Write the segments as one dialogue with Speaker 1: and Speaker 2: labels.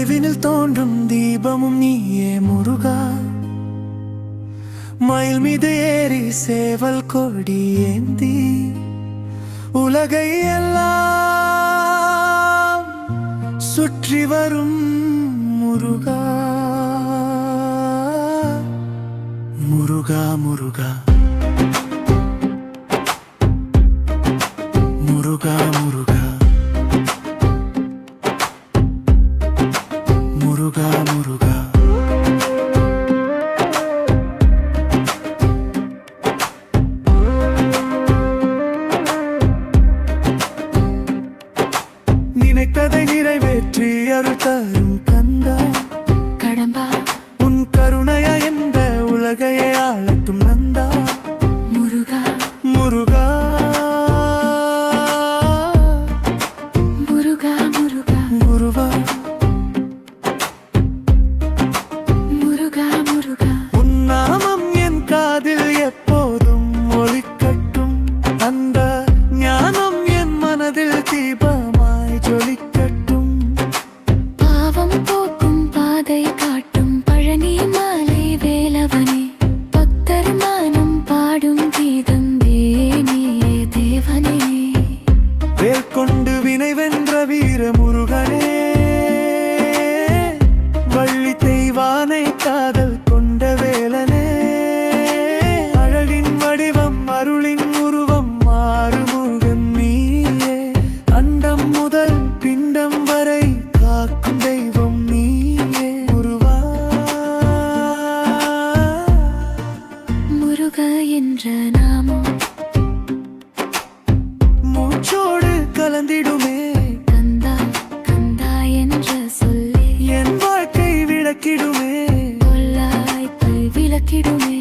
Speaker 1: தொலைவினில் தோன்றும் தீபமும் நீயே முருகா. மயில் மீது ஏறி சேவல் கொடி ஏந்தி உலகை எல்லாம் சுற்றி வரும் முருகா. முருகா முருகா முருகா முருகா முருகா முருகா. நினைத்ததை நிறைவேற்றி அருள் தரும் கந்தா
Speaker 2: கடம்பா.
Speaker 1: உன் கருணையா என்ற உலகையை ஆளட்டும் நந்தா.
Speaker 2: முருகா
Speaker 1: முருகா
Speaker 2: முருகா முருகா
Speaker 1: முருகா
Speaker 2: முருகா முருகா.
Speaker 1: உன் நாமம் என் காதில் எப்போதும் ஒலிக்கட்டும். அந்த ஞானம் என் மனதில் தீபமாய் ஜொலிக்கட்டும்.
Speaker 2: பாவம் போக்கும் பாதை காட்டும் பழனி மாலை வேலவனே. பக்தர் மானம் பாடும் கீதம் தேனியே தேவனே.
Speaker 1: வேல் கொண்டு வினை வென்ற வீர முருகனே. வள்ளி தெய்வானை காதல் கொண்ட வேலனே. அழகின் வடிவம் அருளின் உருவம் மாறு முருகன் நீயே. அண்டம் முதல் பிண்டம் வரை காக்கும் தெய்வம் நீயே. முருகா
Speaker 2: முருகா என்ற நாமம்
Speaker 1: மூச்சோடு கலந்திடுமே.
Speaker 2: கந்தா கந்தா என்ற சொல்லே
Speaker 1: என் வாழ்க்கை விளக்கிடுமே.
Speaker 2: கொல்லாய்ப்பை விளக்கிடுமே.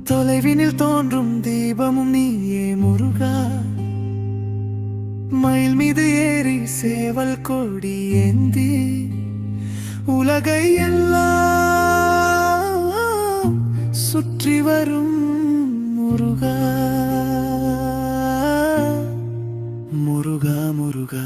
Speaker 1: தொலைவினில் தோன்றும் தீபமும் நீயே முருகா. மயில் மீது ஏறி சேவல் கொடி ஏந்தி உலகை எல்லாம் சுற்றி வரும் முருகா. முருகா முருகா